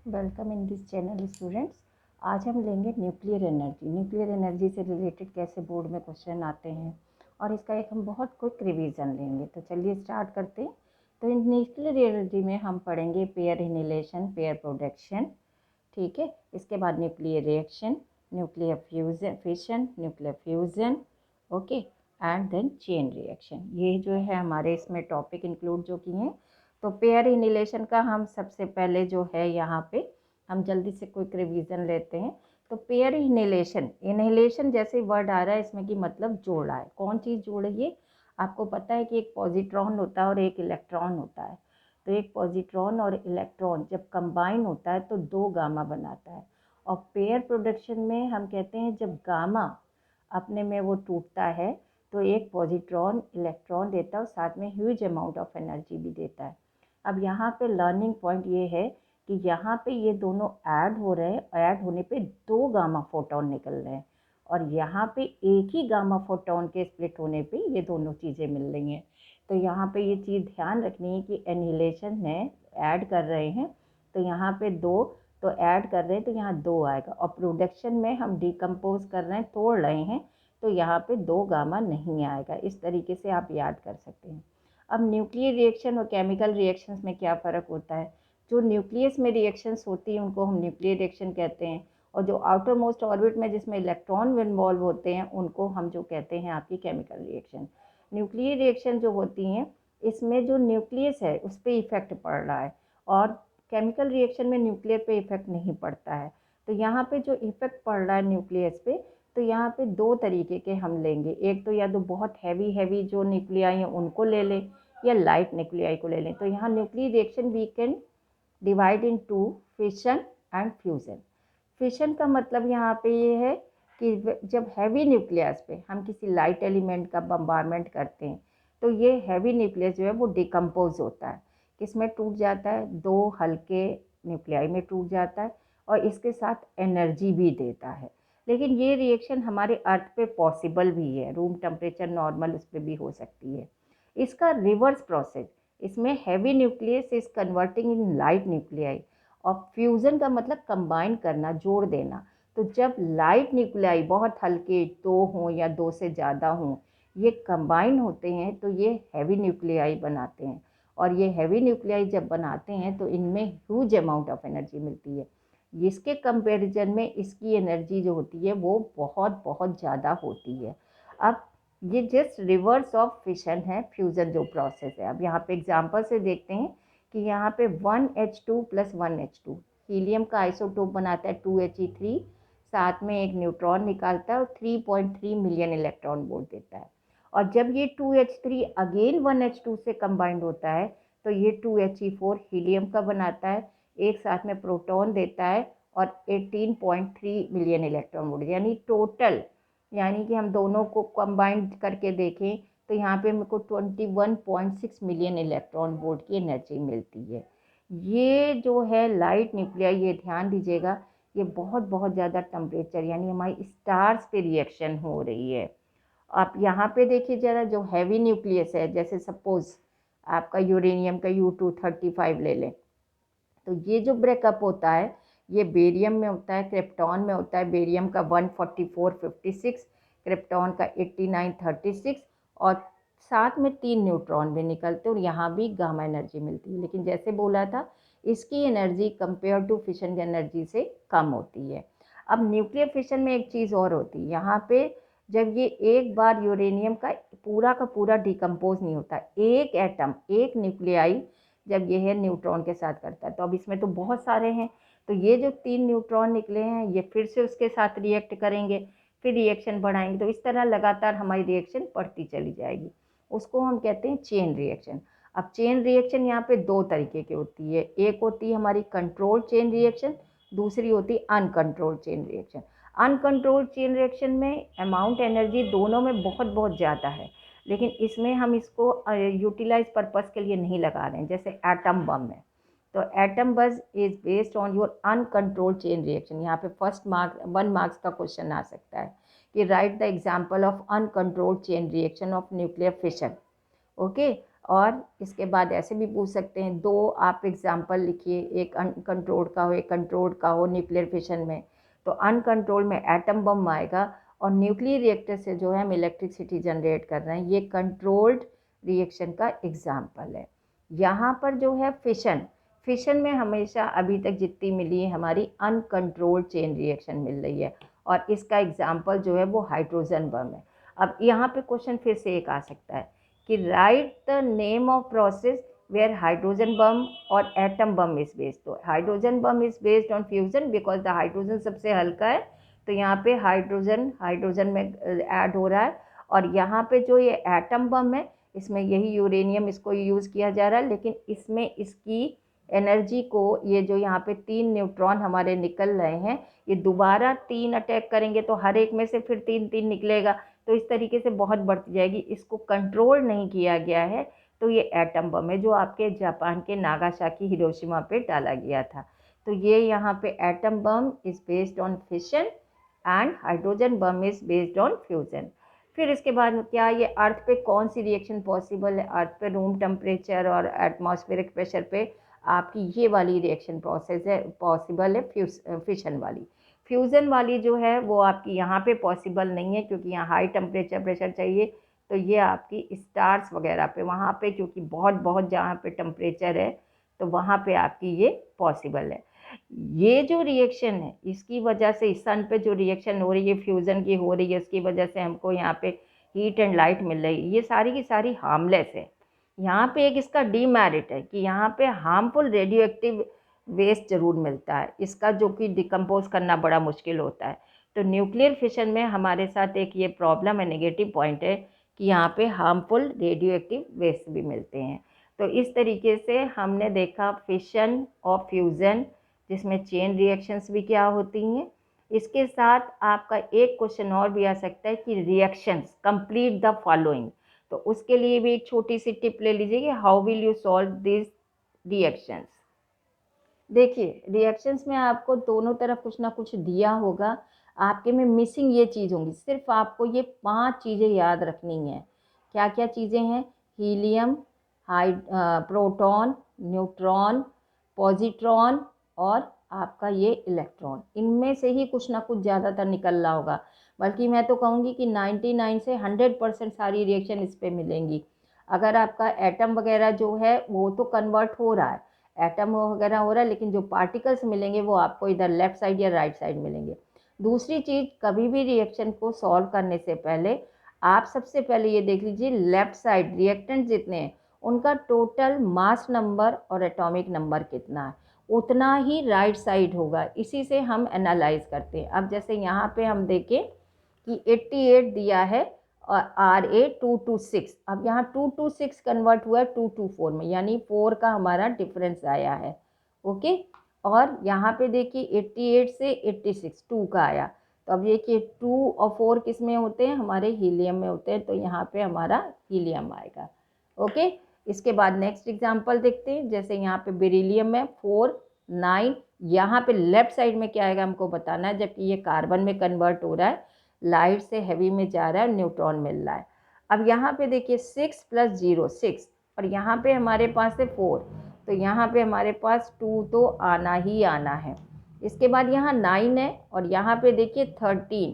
Welcome in this channel students. आज हम लेंगे न्यूक्लियर एनर्जी। न्यूक्लियर एनर्जी से रिलेटेड कैसे बोर्ड में क्वेश्चन आते हैं और इसका एक हम बहुत क्विक रिवीजन लेंगे। तो चलिए स्टार्ट करते हैं। तो इन न्यूक्लियर एनर्जी में हम पढ़ेंगे पेयर इनिलेशन, पेयर प्रोडक्शन, ठीक है। इसके बाद nuclear reaction, nuclear fusion, fission, nuclear fusion, okay, and then chain reaction. ये जो है हमारे इसमें टॉपिक इंक्लूड जो किए हैं। तो पेयर इनिलेशन का हम सबसे पहले जो है यहाँ पे हम जल्दी से क्विक रिवीजन लेते हैं। तो पेयर इनहेलेशन, इनहेलेशन जैसे वर्ड आ रहा है इसमें की मतलब जोड़ रहा है। कौन चीज़ जोड़ रही है? आपको पता है कि एक पॉजिट्रॉन होता है और एक इलेक्ट्रॉन होता है। तो एक पॉजिट्रॉन और इलेक्ट्रॉन जब कंबाइन होता है तो 2 गामा बनाता है। और पेयर प्रोडक्शन में हम कहते हैं जब गामा अपने में वो टूटता है तो एक पॉजिट्रॉन इलेक्ट्रॉन देता है और साथ में ह्यूज अमाउंट ऑफ एनर्जी भी देता है। अब यहाँ पे लर्निंग पॉइंट ये है कि यहाँ पे ये दोनों ऐड हो रहे हैं, ऐड होने पे 2 गामा फोटोन निकल रहे हैं और यहाँ पे एक ही गामा फोटोन के स्प्लिट होने पे ये दोनों चीज़ें मिल रही हैं। तो यहाँ पे ये चीज़ ध्यान रखनी है कि एनिहिलेशन में ऐड कर रहे हैं तो यहाँ पे 2, तो ऐड कर रहे हैं तो यहाँ 2 आएगा। और प्रोडक्शन में हम डिकम्पोज कर रहे हैं, तोड़ रहे हैं, तो यहाँ पे 2 गामा नहीं आएगा। इस तरीके से आप याद कर सकते हैं। अब न्यूक्लियर रिएक्शन और केमिकल रिएक्शंस में क्या फ़र्क होता है? जो न्यूक्लियस में रिएक्शंस होती हैं उनको हम न्यूक्लियर रिएक्शन कहते हैं और जो आउटर मोस्ट ऑर्बिट में जिसमें इलेक्ट्रॉन इन्वॉल्व होते हैं उनको हम जो कहते हैं आपकी केमिकल रिएक्शन। न्यूक्लियर रिएक्शन जो होती हैं इसमें जो न्यूक्लियस है उस पर इफ़ेक्ट पड़ रहा है और केमिकल रिएक्शन में न्यूक्लियर पे इफ़ेक्ट नहीं पड़ता है। तो यहाँ पे जो इफ़ेक्ट पड़ रहा है न्यूक्लियस पे, तो यहाँ पे 2 तरीके के हम लेंगे। एक तो या तो बहुत हैवी जो न्यूक्लियाई हैं उनको ले लें या लाइट न्यूक्लियाई को ले लें। तो यहाँ nuclear reaction we can divide in 2, fission and fusion. Fission का मतलब यहाँ पे ये है कि जब हैवी न्यूक्लियस पे हम किसी लाइट एलिमेंट का बम्बारमेंट करते हैं तो ये हैवी न्यूक्लियस जो है वो डिकम्पोज होता है। किसमें टूट जाता है? 2 हल्के न्यूक्लियाई में टूट जाता है और इसके साथ एनर्जी भी देता है। लेकिन ये रिएक्शन हमारे अर्थ पे पॉसिबल भी है, रूम टेम्परेचर नॉर्मल उस पर भी हो सकती है। इसका रिवर्स प्रोसेस, इसमें heavy nucleus is converting in light nuclei और फ्यूज़न का मतलब कंबाइन करना, जोड़ देना। तो जब लाइट न्यूक्लियाई बहुत हल्के 2 हों या 2 से ज़्यादा हों, ये कंबाइन होते हैं तो ये हैवी न्यूक्लियाई बनाते हैं और ये हैवी न्यूक्लियाई जब बनाते हैं तो इनमें ह्यूज अमाउंट ऑफ एनर्जी मिलती है। इसके कंपैरिजन में इसकी एनर्जी जो होती है वो बहुत बहुत ज़्यादा होती है। अब ये जस्ट रिवर्स ऑफ फिशन है, फ्यूज़न जो प्रोसेस है। अब यहाँ पे एग्जांपल से देखते हैं कि यहाँ पे 1H2 + 1H2 हीलियम का आइसोटोप बनाता है 2He3, साथ में एक न्यूट्रॉन निकालता है और 3.3 मिलियन इलेक्ट्रॉन वोल्ट देता है। और जब ये 2H3 अगेन 1H2 से कंबाइंड होता है तो ये 2He4 हीलियम का बनाता है, एक साथ में प्रोटॉन देता है और 18.3 मिलियन इलेक्ट्रॉन वोल्ट, यानी टोटल, यानी कि हम दोनों को कंबाइन करके देखें तो यहाँ पे मेरे को 21.6 मिलियन इलेक्ट्रॉन वोल्ट की एनर्जी मिलती है। ये जो है लाइट न्यूक्लियाई, ये ध्यान दीजिएगा, ये बहुत बहुत ज़्यादा टेम्परेचर यानी हमारी स्टार्स पे रिएक्शन हो रही है। आप यहाँ पे देखिए ज़रा, जो हैवी न्यूक्लियस है, जैसे सपोज आपका यूरेनियम का U235 ले लें, तो ये जो ब्रेकअप होता है ये बेरियम में होता है, क्रिप्टॉन में होता है। बेरियम का 14456, क्रिप्टॉन का 8936 और साथ में 3 न्यूट्रॉन भी निकलते हैं और यहाँ भी गामा एनर्जी मिलती है। लेकिन जैसे बोला था इसकी energy compare to fission energy से कम होती है। अब न्यूक्लियर फिशन में एक चीज़ और होती है, यहाँ पे जब ये एक बार यूरेनियम का पूरा डिकम्पोज नहीं होता, एक एटम, एक न्यूक्लियाई जब ये है न्यूट्रॉन के साथ करता है, तो अब इसमें तो बहुत सारे हैं, तो ये जो 3 न्यूट्रॉन निकले हैं ये फिर से उसके साथ रिएक्ट करेंगे, फिर रिएक्शन बढ़ाएंगे, तो इस तरह लगातार हमारी रिएक्शन बढ़ती चली जाएगी। उसको हम कहते हैं चेन रिएक्शन। अब चेन रिएक्शन यहाँ पे 2 तरीके की होती है, एक होती है हमारी कंट्रोल चेन रिएक्शन, दूसरी होती है uncontrolled chain reaction. Uncontrolled chain reaction में अमाउंट एनर्जी दोनों में बहुत बहुत ज़्यादा है, लेकिन इसमें हम इसको यूटिलाइज पर्पस के लिए नहीं लगा रहे हैं, जैसे एटम बम है। तो atom bomb is based on your uncontrolled chain reaction. यहाँ पे फर्स्ट मार्क 1 मार्क्स का क्वेश्चन आ सकता है कि write the example of uncontrolled chain reaction of nuclear fission. Okay, और इसके बाद ऐसे भी पूछ सकते हैं, दो आप एग्जाम्पल लिखिए, एक अनकंट्रोल्ड का हो एक कंट्रोल्ड का हो न्यूक्लियर फिशन में। तो अनकंट्रोल्ड में एटम बम आएगा और न्यूक्लियर रिएक्टर से जो है हम इलेक्ट्रिसिटी जनरेट कर रहे हैं, ये कंट्रोल्ड रिएक्शन का एग्जाम्पल है। यहाँ पर जो है फिशन में हमेशा अभी तक जितनी मिली है हमारी अनकंट्रोल्ड चेन रिएक्शन मिल रही है, और इसका एग्जाम्पल जो है वो हाइड्रोजन बम है। अब यहाँ पे क्वेश्चन फिर से एक आ सकता है कि write the name of process where hydrogen bomb और एटम बम इज बेस्ड। तो hydrogen bomb is based on fusion because the hydrogen सबसे हल्का है, तो यहाँ पे हाइड्रोजन में ऐड हो रहा है। और यहाँ पे जो ये एटम बम है इसमें यही यूरेनियम इसको यूज़ किया जा रहा है, लेकिन इसमें इसकी एनर्जी को, ये जो यहाँ पे 3 न्यूट्रॉन हमारे निकल रहे हैं, ये दोबारा 3 अटैक करेंगे तो हर एक में से फिर 3 निकलेगा, तो इस तरीके से बहुत बढ़ती जाएगी। इसको कंट्रोल नहीं किया गया है, तो ये एटम बम है जो आपके जापान के नागासाकी हिरोशिमा पे डाला गया था। तो ये यहाँ पे atom bomb is based on fission and hydrogen bomb is based on fusion. फिर इसके बाद क्या, ये अर्थ पे कौन सी रिएक्शन पॉसिबल है? अर्थ पे रूम टेम्परेचर और एटमॉस्फेरिक प्रेशर पे आपकी ये वाली रिएक्शन प्रोसेस है पॉसिबल है, फिशन वाली। फ्यूज़न वाली जो है वो आपकी यहाँ पे पॉसिबल नहीं है क्योंकि यहाँ हाई टेम्परेचर प्रेशर चाहिए, तो ये आपकी स्टार्स वगैरह पे, वहाँ पे क्योंकि बहुत बहुत जहाँ पे टेम्परेचर है तो वहाँ पे आपकी ये पॉसिबल है। ये जो रिएक्शन है इसकी वजह से सन पे जो रिएक्शन हो रही है फ्यूज़न की हो रही है, इसकी वजह से हमको यहाँ पे हीट एंड लाइट मिल रही है, ये सारी की सारी हार्मलेस है। यहाँ पे एक इसका डीमेरिट है कि यहाँ पे हार्मफुल रेडियो एक्टिव वेस्ट ज़रूर मिलता है, इसका जो कि डिकम्पोज करना बड़ा मुश्किल होता है। तो न्यूक्लियर फिशन में हमारे साथ एक ये प्रॉब्लम है, नेगेटिव पॉइंट है कि यहाँ पे हार्मफुल रेडियो एक्टिव वेस्ट भी मिलते हैं। तो इस तरीके से हमने देखा फिशन और फ्यूज़न जिसमें चेन रिएक्शंस भी क्या होती हैं। इसके साथ आपका एक क्वेश्चन और भी आ सकता है कि रिएक्शंस कंप्लीट द फॉलोइंग, तो उसके लिए भी एक छोटी सी टिप ले लीजिए कि how will you solve this reactions. देखिए रिएक्शंस में आपको दोनों तरफ कुछ ना कुछ दिया होगा, आपके में मिसिंग ये चीज़ होंगी, सिर्फ आपको ये 5 चीज़ें याद रखनी हैं। क्या क्या चीज़ें हैं? हीलियम, प्रोटॉन, न्यूट्रॉन, पॉजिट्रॉन और आपका ये इलेक्ट्रॉन, इनमें से ही कुछ ना कुछ ज़्यादातर निकल रहा होगा। बल्कि मैं तो कहूँगी कि 99 से 100% सारी रिएक्शन इस पे मिलेंगी। अगर आपका एटम वगैरह जो है वो तो कन्वर्ट हो रहा है, एटम वगैरह हो रहा है, लेकिन जो पार्टिकल्स मिलेंगे वो आपको इधर लेफ़्ट साइड या राइट साइड मिलेंगे। दूसरी चीज़, कभी भी रिएक्शन को सॉल्व करने से पहले आप सबसे पहले ये देख लीजिए लेफ़्ट साइड रिएक्टेंट जितने हैं उनका टोटल मास नंबर और एटॉमिक नंबर कितना है, उतना ही राइट साइड होगा। इसी से हम एनालाइज करते हैं। अब जैसे यहाँ पे हम देखें कि 88 दिया है और RA226, अब यहाँ 226 कन्वर्ट हुआ है 224 में, यानी 4 का हमारा डिफरेंस आया है। ओके, और यहाँ पे देखिए 88 से 86 2 का आया, तो अब ये कि 2 और 4 किस में होते हैं? हमारे हीलियम में होते हैं, तो यहाँ पे हमारा हीलियम आएगा। ओके, इसके बाद नेक्स्ट एग्जांपल देखते हैं। जैसे यहाँ पे बेरिलियम में 4 9, यहाँ पे लेफ्ट साइड में क्या आएगा हमको बताना है, जबकि ये कार्बन में कन्वर्ट हो रहा है, लाइट से हैवी में जा रहा है, न्यूट्रॉन मिल रहा है। अब यहाँ पे देखिए 6 + 0 6, और यहाँ पे हमारे पास है 4, तो यहाँ पे हमारे पास 2 तो आना ही आना है। इसके बाद यहाँ 9 है और यहाँ पे देखिए 13।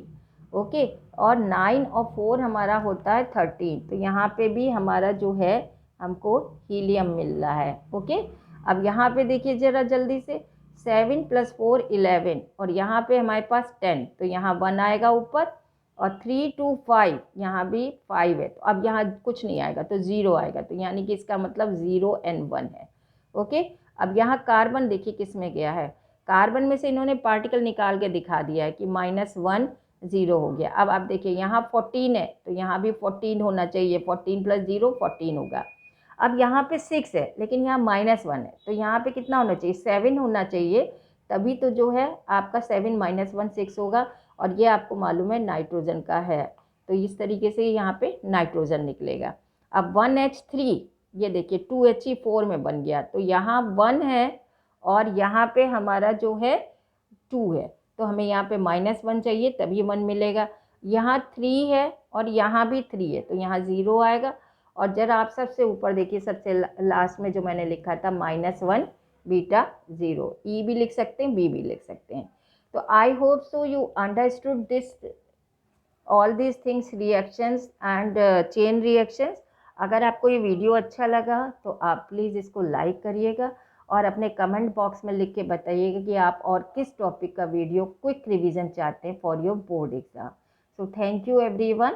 ओके, और 9 और 4 हमारा होता है 13, तो यहाँ पे भी हमारा जो है हमको हीलियम मिल रहा है। ओके, अब यहाँ पे देखिए ज़रा जल्दी से 7 + 4 11, और यहाँ पे हमारे पास 10, तो यहाँ 1 आएगा ऊपर, और 3 2 5, यहाँ भी 5 है, तो अब यहाँ कुछ नहीं आएगा तो 0 आएगा, तो यानी कि इसका मतलब 0 and 1 है। ओके, अब यहाँ कार्बन देखिए किस में गया है, कार्बन में से इन्होंने पार्टिकल निकाल के दिखा दिया है कि -1 0 हो गया। अब आप देखिए यहाँ 14 है, तो यहाँ भी 14 होना चाहिए, 14 + 0 14 होगा। अब यहाँ पे 6 है, लेकिन यहाँ -1 है, तो यहाँ पे कितना होना चाहिए? 7 होना चाहिए, तभी तो जो है आपका 7 - 1 6 होगा, और ये आपको मालूम है नाइट्रोजन का है, तो इस तरीके से यहाँ पे नाइट्रोजन निकलेगा। अब 1H3, ये देखिए 2He4 में बन गया, तो यहाँ 1 है और यहाँ पे हमारा जो है 2 है, तो हमें यहाँ पे -1 चाहिए तभी 1 मिलेगा। यहाँ 3 है और यहाँ भी 3 है, तो यहाँ 0 आएगा, और जरा आप सबसे ऊपर देखिए, सबसे लास्ट में जो मैंने लिखा था -1 बीटा 0, ई भी लिख सकते हैं, बी भी लिख सकते हैं। तो I hope so you understood this all this things, reactions and chain reactions. अगर आपको ये वीडियो अच्छा लगा तो आप प्लीज़ इसको लाइक करिएगा और अपने कमेंट बॉक्स में लिख के बताइएगा कि आप और किस टॉपिक का वीडियो क्विक रिवीजन चाहते हैं for your board exam. So thank you everyone.